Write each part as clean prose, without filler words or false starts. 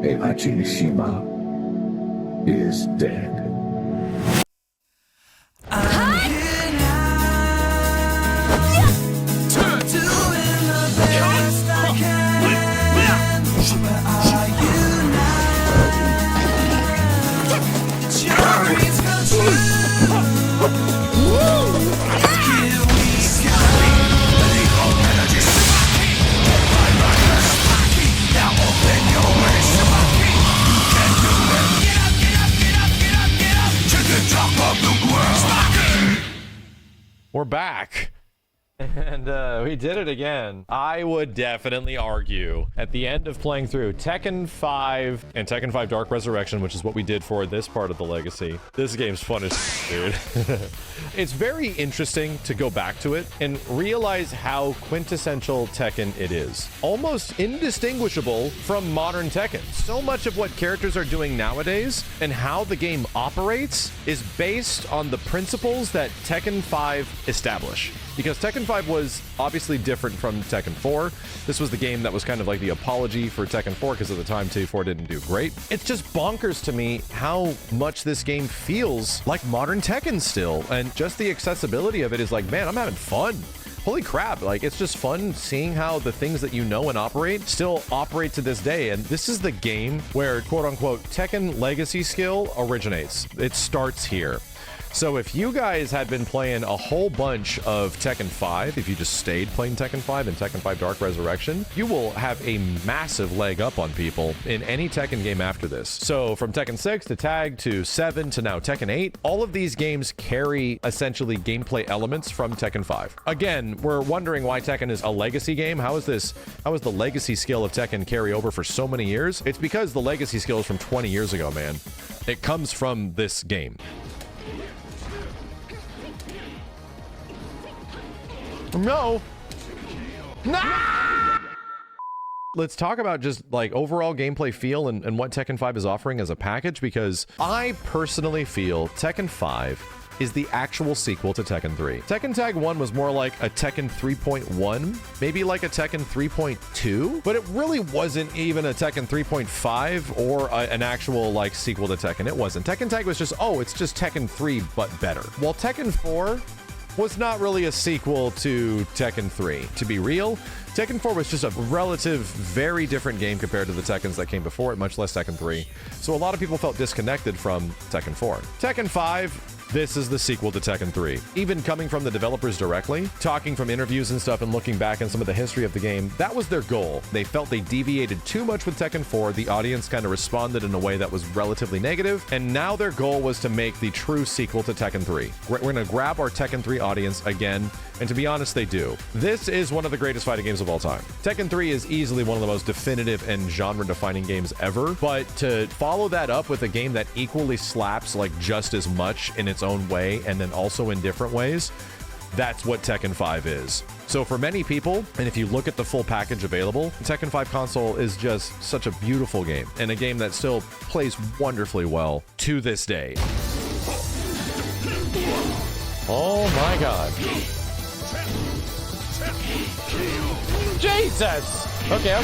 Mishima is dead. We're back. And we did it again. I would definitely argue at the end of playing through Tekken 5 and Tekken 5 Dark Resurrection, which is what we did for this part of the legacy, this game's fun as dude. It's very interesting to go back to it and realize how quintessential Tekken it is. Almost indistinguishable from modern Tekken. So much of what characters are doing nowadays and how the game operates is based on the principles that Tekken 5 established. Because Tekken 5 was obviously different from Tekken 4. This was the game that was kind of like the apology for Tekken 4 because at the time T4 didn't do great. It's just bonkers to me how much this game feels like modern Tekken still. And just the accessibility of it is like, man, I'm having fun. Holy crap, like it's just fun seeing how the things that you know and operate still operate to this day. And this is the game where quote unquote Tekken legacy skill originates. It starts here. So if you guys had been playing a whole bunch of Tekken 5, if you just stayed playing Tekken 5 and Tekken 5 Dark Resurrection, you will have a massive leg up on people in any Tekken game after this. So from Tekken 6 to Tag to 7 to now Tekken 8, all of these games carry essentially gameplay elements from Tekken 5. Again, we're wondering why Tekken is a legacy game. How is the legacy skill of Tekken carry over for so many years? It's because the legacy skill is from 20 years ago, man. It comes from this game. No. No! Let's talk about just like overall gameplay feel and what Tekken 5 is offering as a package, because I personally feel Tekken 5 is the actual sequel to Tekken 3. Tekken Tag 1 was more like a Tekken 3.1, maybe like a Tekken 3.2, but it really wasn't even a Tekken 3.5 or an actual like sequel to Tekken. It wasn't. Tekken Tag was just, oh, it's just Tekken 3, but better. While Tekken 4 was not really a sequel to Tekken 3. To be real, Tekken 4 was just a relative, very different game compared to the Tekkens that came before it, much less Tekken 3. So a lot of people felt disconnected from Tekken 4. Tekken 5, this is the sequel to Tekken 3. Even coming from the developers directly, talking from interviews and stuff and looking back on some of the history of the game, that was their goal. They felt they deviated too much with Tekken 4. The audience kind of responded in a way that was relatively negative, and now their goal was to make the true sequel to Tekken 3. We're going to grab our Tekken 3 audience again, and to be honest, they do. This is one of the greatest fighting games of all time. Tekken 3 is easily one of the most definitive and genre-defining games ever, but to follow that up with a game that equally slaps like just as much in its own way and then also in different ways, that's what Tekken 5 is. So for many people, and if you look at the full package available, Tekken 5 console is just such a beautiful game and a game that still plays wonderfully well to this day. Oh my God. Jesus! Okay.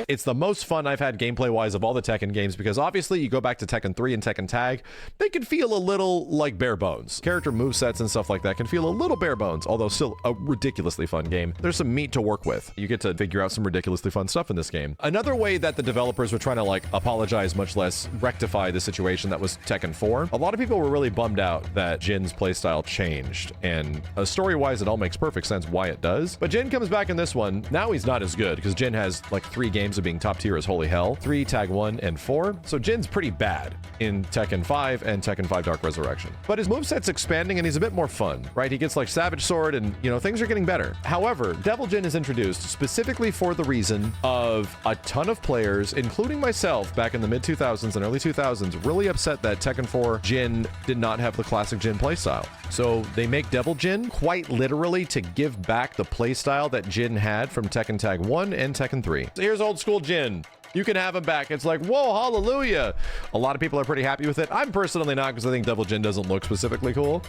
It's the most fun I've had gameplay-wise of all the Tekken games, because obviously you go back to Tekken 3 and Tekken Tag, they can feel a little like bare bones. Character movesets and stuff like that can feel a little bare bones, although still a ridiculously fun game. There's some meat to work with. You get to figure out some ridiculously fun stuff in this game. Another way that the developers were trying to like apologize, much less rectify the situation that was Tekken 4, a lot of people were really bummed out that Jin's playstyle changed, and story-wise it all makes perfect sense why it does. But Jin comes back in this one. Now he's not as good because Jin has like 3 games of being top tier as holy hell. 3, Tag 1, and 4. So Jin's pretty bad in Tekken 5 and Tekken 5 Dark Resurrection. But his moveset's expanding and he's a bit more fun, right? He gets like Savage Sword and, you know, things are getting better. However, Devil Jin is introduced specifically for the reason of a ton of players, including myself back in the mid-2000s and early 2000s, really upset that Tekken 4 Jin did not have the classic Jin playstyle. So they make Devil Jin quite literally to give back the playstyle that Jin had from Tekken Tag 1 and Tekken 3. So here's old school Jin. You can have him back. It's like, whoa, hallelujah. A lot of people are pretty happy with it. I'm personally not, because I think Devil Jin doesn't look specifically cool.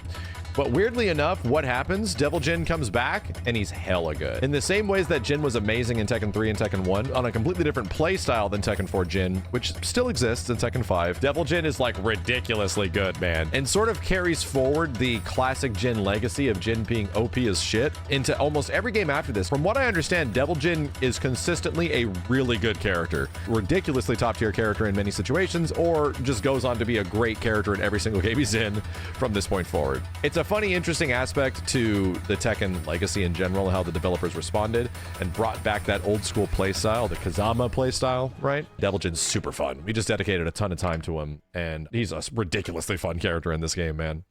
But weirdly enough, what happens? Devil Jin comes back, and he's hella good. In the same ways that Jin was amazing in Tekken 3 and Tekken 1, on a completely different play style than Tekken 4 Jin, which still exists in Tekken 5, Devil Jin is like ridiculously good, man, and sort of carries forward the classic Jin legacy of Jin being OP as shit into almost every game after this. From what I understand, Devil Jin is consistently a really good character, ridiculously top tier character in many situations, or just goes on to be a great character in every single game he's in from this point forward. It's a funny, interesting aspect to the Tekken legacy in general, how the developers responded and brought back that old school playstyle, the Kazama playstyle, right? Devil Jin's super fun. We just dedicated a ton of time to him, and he's a ridiculously fun character in this game, man.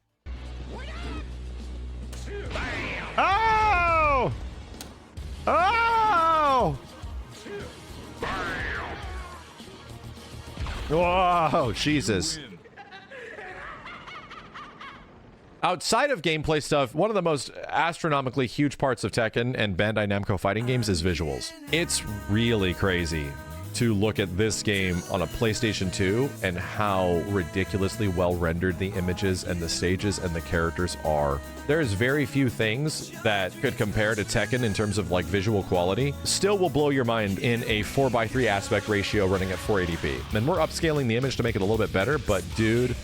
Oh! Oh! Whoa, Jesus. Outside of gameplay stuff, one of the most astronomically huge parts of Tekken and Bandai Namco fighting games is visuals. It's really crazy to look at this game on a PlayStation 2 and how ridiculously well rendered the images and the stages and the characters are. There's very few things that could compare to Tekken in terms of like visual quality. Still will blow your mind in a 4:3 aspect ratio running at 480p. And we're upscaling the image to make it a little bit better, but dude,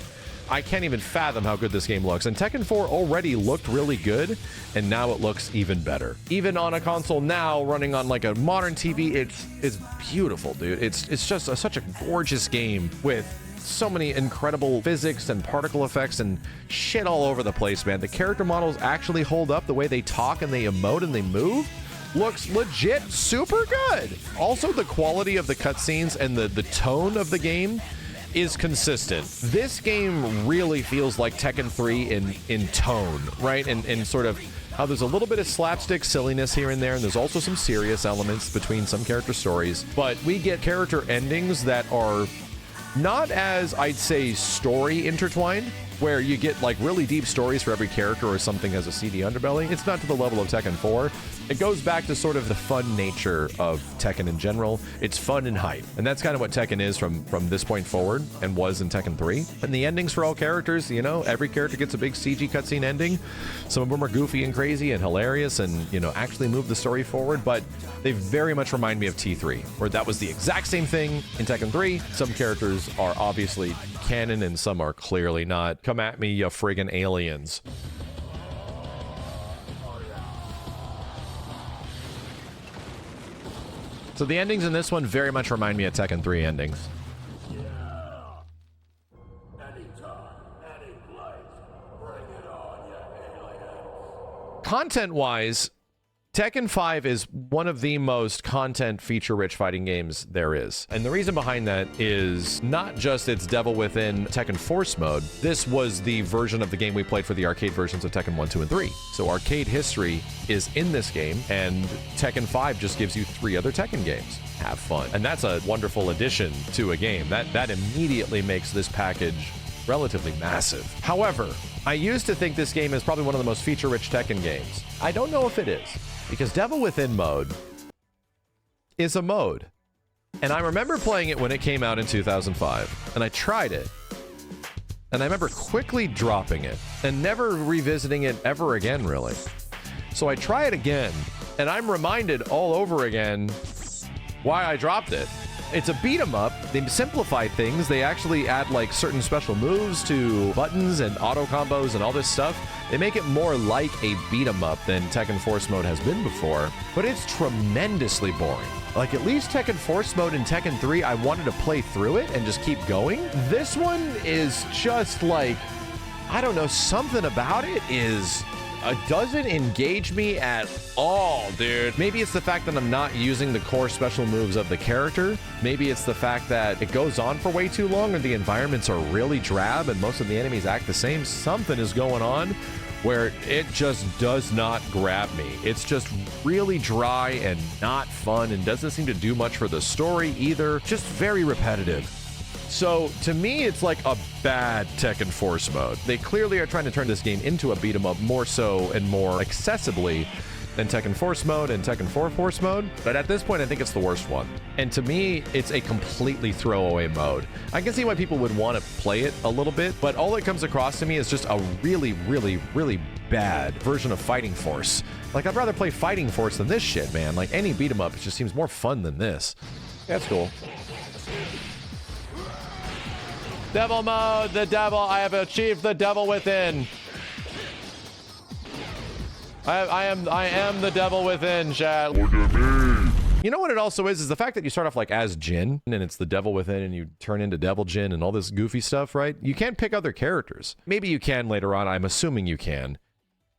I can't even fathom how good this game looks. And Tekken 4 already looked really good, and now it looks even better. Even on a console now, running on like a modern TV, it's beautiful, dude. It's just such a gorgeous game with so many incredible physics and particle effects and shit all over the place, man. The character models actually hold up. The way they talk and they emote and they move looks legit super good. Also, the quality of the cutscenes and the tone of the game is consistent. This game really feels like Tekken 3 in tone, right? And sort of how there's a little bit of slapstick silliness here and there, and there's also some serious elements between some character stories, but we get character endings that are not as, I'd say, story intertwined, where you get like really deep stories for every character or something has a seedy underbelly. It's not to the level of Tekken 4. It goes back to sort of the fun nature of Tekken in general. It's fun and hype. And that's kind of what Tekken is from this point forward, and was in Tekken 3. And the endings for all characters, you know, every character gets a big CG cutscene ending. Some of them are goofy and crazy and hilarious and, you know, actually move the story forward, but they very much remind me of T3, where that was the exact same thing in Tekken 3. Some characters are obviously canon and some are clearly not. Come at me, you friggin' aliens. So the endings in this one very much remind me of Tekken 3 endings. Yeah. Anytime, any place. Bring it on, you aliens. Content-wise, Tekken 5 is one of the most content feature-rich fighting games there is. And the reason behind that is not just its Devil Within Tekken Force mode. This was the version of the game we played for the arcade versions of Tekken 1, 2, and 3. So arcade history is in this game, and Tekken 5 just gives you 3 other Tekken games. Have fun. And that's a wonderful addition to a game. That immediately makes this package relatively massive. However, I used to think this game is probably one of the most feature-rich Tekken games. I don't know if it is, because Devil Within mode is a mode. And I remember playing it when it came out in 2005, and I tried it. And I remember quickly dropping it and never revisiting it ever again, really. So I try it again, and I'm reminded all over again why I dropped it. It's a beat 'em up. They simplify things. They actually add like certain special moves to buttons and auto combos and all this stuff. They make it more like a beat 'em up than Tekken Force mode has been before, but it's tremendously boring. Like, at least Tekken Force mode in Tekken 3, I wanted to play through it and just keep going. This one is just like, I don't know, something about it is... doesn't engage me at all, dude. Maybe it's the fact that I'm not using the core special moves of the character. Maybe it's the fact that it goes on for way too long and the environments are really drab and most of the enemies act the same. Something is going on where it just does not grab me. It's just really dry and not fun and doesn't seem to do much for the story either. Just very repetitive. So, to me, it's like a bad Tekken Force mode. They clearly are trying to turn this game into a beat 'em up more so and more accessibly and Tekken Force Mode and Tekken 4 Force Mode, but at this point I think it's the worst one. And to me, it's a completely throwaway mode. I can see why people would want to play it a little bit, but all it comes across to me is just a really, really, really bad version of Fighting Force. Like, I'd rather play Fighting Force than this shit, man. Like, any beat 'em up, it just seems more fun than this. That's cool. Devil mode, the devil. I have achieved the devil within. I am the devil within, chat. Look at me. You know what it also is the fact that you start off like as Jin, and it's the devil within, and you turn into Devil Jin and all this goofy stuff, right? You can't pick other characters. Maybe you can later on. I'm assuming you can.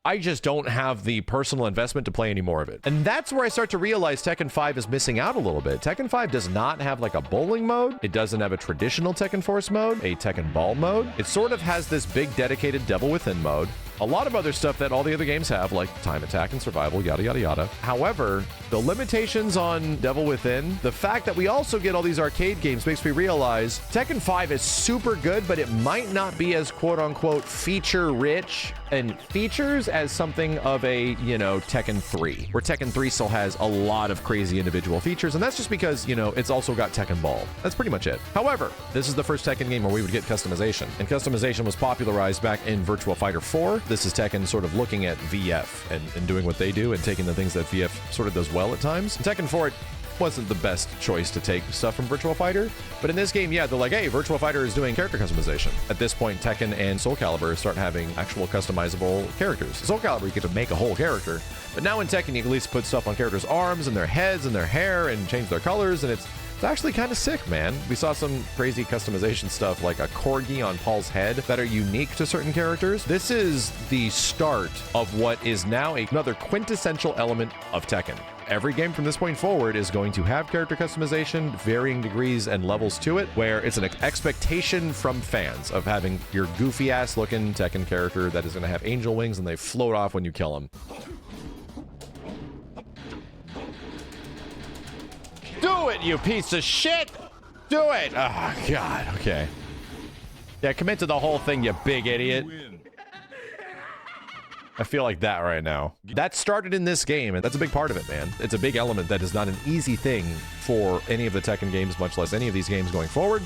I just don't have the personal investment to play any more of it. And that's where I start to realize Tekken 5 is missing out a little bit. Tekken 5 does not have like a bowling mode. It doesn't have a traditional Tekken Force mode, a Tekken Ball mode. It sort of has this big dedicated Devil Within mode. A lot of other stuff that all the other games have, like time attack and survival, yada, yada, yada. However, the limitations on Devil Within, the fact that we also get all these arcade games makes me realize Tekken 5 is super good, but it might not be as quote-unquote feature-rich and features as something of a, you know, Tekken 3, where Tekken 3 still has a lot of crazy individual features, and that's just because, you know, it's also got Tekken Ball. That's pretty much it. However, this is the first Tekken game where we would get customization, and customization was popularized back in Virtua Fighter 4. This is Tekken sort of looking at VF and doing what they do and taking the things that VF sort of does well at times. In Tekken 4, it wasn't the best choice to take stuff from Virtua Fighter, but in this game, yeah, they're like, hey, Virtua Fighter is doing character customization. At this point, Tekken and Soul Calibur start having actual customizable characters. Soul Calibur, you get to make a whole character, but now in Tekken, you can at least put stuff on characters' arms and their heads and their hair and change their colors, and it's actually kind of sick, man. We saw some crazy customization stuff like a corgi on Paul's head that are unique to certain characters. This is the start of what is now another quintessential element of Tekken. Every game from this point forward is going to have character customization, varying degrees and levels to it, where it's an expectation from fans of having your goofy ass looking Tekken character that is going to have angel wings and they float off when you kill them. Do it, you piece of shit! Do it! Oh, God, okay. Yeah, commit to the whole thing, you big idiot. I feel like that right now. That started in this game, and that's a big part of it, man. It's a big element that is not an easy thing for any of the Tekken games, much less any of these games going forward,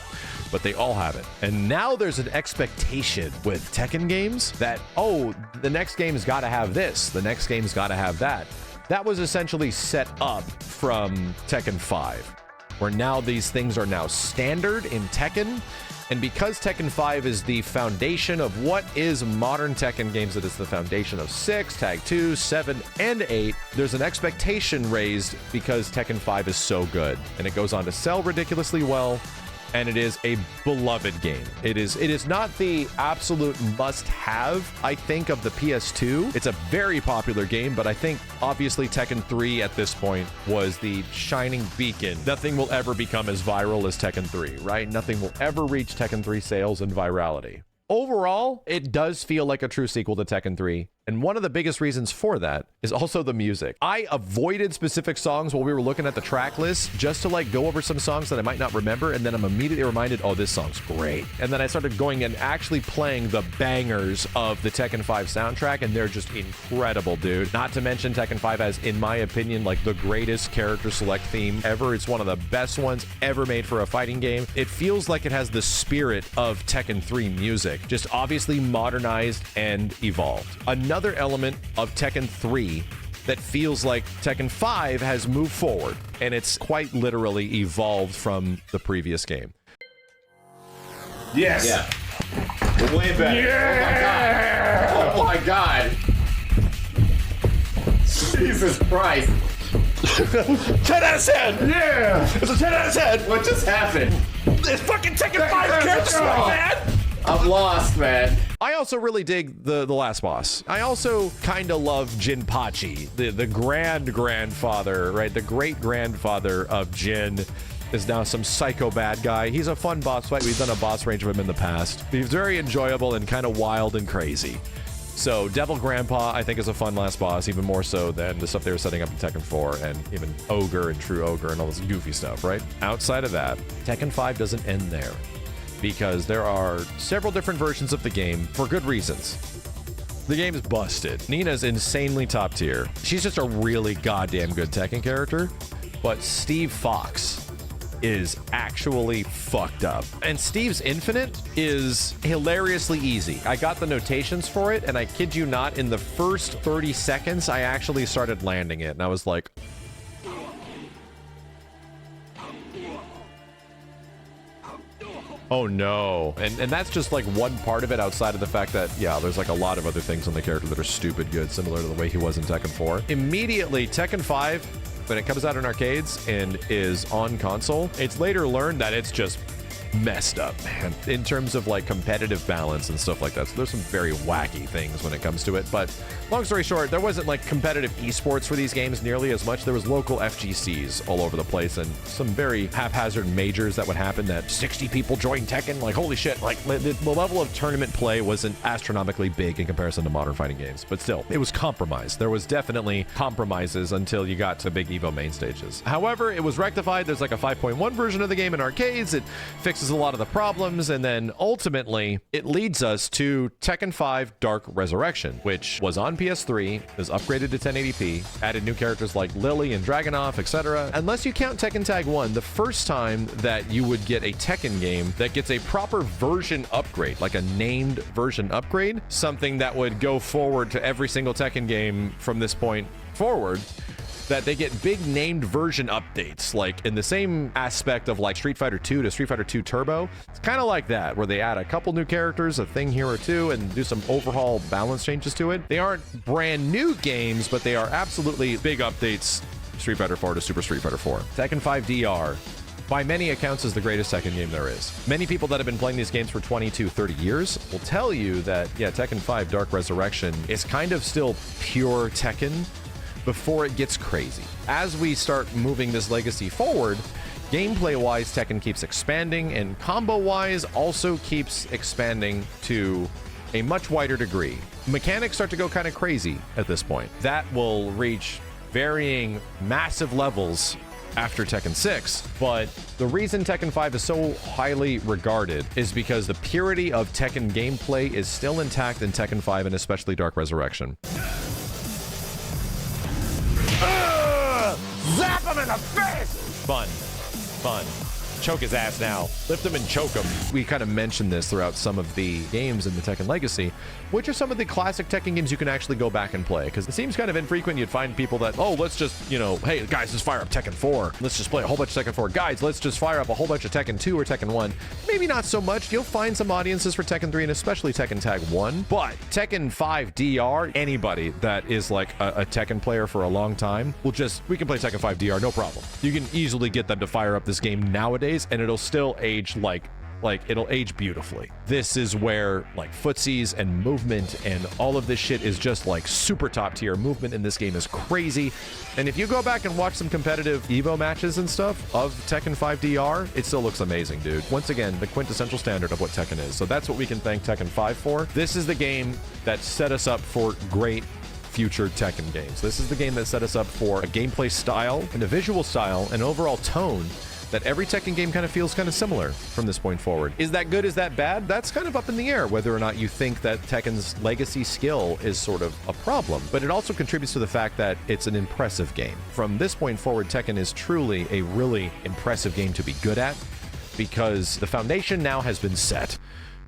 but they all have it. And now there's an expectation with Tekken games that, oh, the next game's gotta have this, the next game's gotta have that. That was essentially set up from Tekken 5, where now these things are now standard in Tekken. And because Tekken 5 is the foundation of what is modern Tekken games, it is the foundation of 6, Tag 2, 7, and 8, there's an expectation raised because Tekken 5 is so good. And it goes on to sell ridiculously well. And it is a beloved game. It is not the absolute must-have, I think, of the PS2. It's a very popular game, but I think obviously Tekken 3 at this point was the shining beacon. Nothing will ever become as viral as Tekken 3, right? Nothing will ever reach Tekken 3 sales and virality. Overall, it does feel like a true sequel to Tekken 3. And one of the biggest reasons for that is also the music. I avoided specific songs while we were looking at the track list just to like go over some songs that I might not remember, and then I'm immediately reminded, oh, this song's great. And then I started going and actually playing the bangers of the Tekken 5 soundtrack, and they're just incredible, dude. Not to mention Tekken 5 has, in my opinion, like the greatest character select theme ever. It's one of the best ones ever made for a fighting game. It feels like it has the spirit of Tekken 3 music, just obviously modernized and evolved. Another element of Tekken 3 that feels like Tekken 5 has moved forward, and it's quite literally evolved from the previous game. Yes. Yeah. Way better. Yeah. Oh my god. Jesus Christ. 10 out of 10. Yeah. It's a 10 out of 10. What just happened? It's fucking Tekken 5 character select, man. I'm lost, man. I also really dig the last boss. I also kind of love Jinpachi, the grandfather, right? The great-grandfather of Jin is now some psycho bad guy. He's a fun boss fight. We've done a boss range of him in the past. He's very enjoyable and kind of wild and crazy. So Devil Grandpa, I think, is a fun last boss, even more so than the stuff they were setting up in Tekken 4 and even Ogre and True Ogre and all this goofy stuff, right? Outside of that, Tekken 5 doesn't end there, because there are several different versions of the game for good reasons. The game's busted. Nina's insanely top tier. She's just a really goddamn good Tekken character, but Steve Fox is actually fucked up. And Steve's Infinite is hilariously easy. I got the notations for it, and I kid you not, in the first 30 seconds, I actually started landing it, and I was like, oh no. And that's just like one part of it outside of the fact that, yeah, there's like a lot of other things on the character that are stupid good, similar to the way he was in Tekken 4. Immediately, Tekken 5, when it comes out in arcades and is on console, it's later learned that it's just messed up, man, in terms of like competitive balance and stuff like that. So there's some very wacky things when it comes to it. But long story short, there wasn't like competitive esports for these games nearly as much. There was local FGCs all over the place and some very haphazard majors that would happen that 60 people joined Tekken. Like, holy shit, like the level of tournament play wasn't astronomically big in comparison to modern fighting games, but still, it was compromised. There was definitely compromises until you got to big Evo main stages. However, it was rectified. There's like a 5.1 version of the game in arcades. It fixes a lot of the problems, and then ultimately it leads us to Tekken 5 Dark Resurrection, which was on PS3, is upgraded to 1080p, added new characters like Lily and Dragunov, etc. Unless you count Tekken Tag 1, the first time that you would get a Tekken game that gets a proper version upgrade, like a named version upgrade, something that would go forward to every single Tekken game from this point forward, that they get big named version updates, like in the same aspect of like Street Fighter 2 to Street Fighter 2 Turbo. It's kind of like that, where they add a couple new characters, a thing here or two, and do some overhaul balance changes to it. They aren't brand new games, but they are absolutely big updates. Street Fighter 4 to Super Street Fighter 4. Tekken 5 DR, by many accounts, is the greatest Tekken game there is. Many people that have been playing these games for 20 to 30 years will tell you that, yeah, Tekken 5 Dark Resurrection is kind of still pure Tekken before it gets crazy. As we start moving this legacy forward, gameplay-wise, Tekken keeps expanding, and combo-wise also keeps expanding to a much wider degree. Mechanics start to go kind of crazy at this point. That will reach varying massive levels after Tekken 6, but the reason Tekken 5 is so highly regarded is because the purity of Tekken gameplay is still intact in Tekken 5 and especially Dark Resurrection. Zap him in the face! Fun. Choke his ass now. Lift him and choke him. We kind of mentioned this throughout some of the games in the Tekken Legacy, which are some of the classic Tekken games you can actually go back and play, because it seems kind of infrequent. You'd find people that, oh, let's just, you know, hey, guys, let's fire up Tekken 4. Let's just play a whole bunch of Tekken 4. Guys, let's just fire up a whole bunch of Tekken 2 or Tekken 1. Maybe not so much. You'll find some audiences for Tekken 3 and especially Tekken Tag 1. But Tekken 5 DR, anybody that is like a Tekken player for a long time will just, we can play Tekken 5 DR, no problem. You can easily get them to fire up this game nowadays, and it'll still age like it'll age beautifully. This is where like footsies and movement and all of this shit is just like super top tier. Movement in this game is crazy. And if you go back and watch some competitive Evo matches and stuff of Tekken 5 DR, it still looks amazing, dude. Once again, the quintessential standard of what Tekken is. So that's what we can thank Tekken 5 for. This is the game that set us up for great future Tekken games. This is the game that set us up for a gameplay style and a visual style and overall tone that every Tekken game kind of feels kind of similar from this point forward. Is that good? Is that bad? That's kind of up in the air, whether or not you think that Tekken's legacy skill is sort of a problem. But it also contributes to the fact that it's an impressive game. From this point forward, Tekken is truly a really impressive game to be good at, because the foundation now has been set.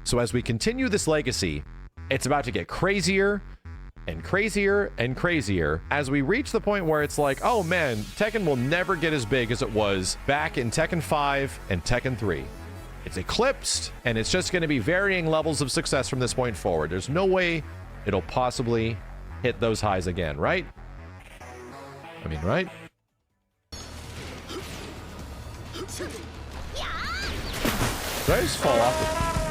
So as we continue this legacy, it's about to get crazier and crazier and crazier as we reach the point where it's like, oh man, Tekken will never get as big as it was back in Tekken 5 and Tekken 3. It's eclipsed, and it's just going to be varying levels of success from this point forward. There's no way it'll possibly hit those highs again, right? I mean, right? Did I just fall off the...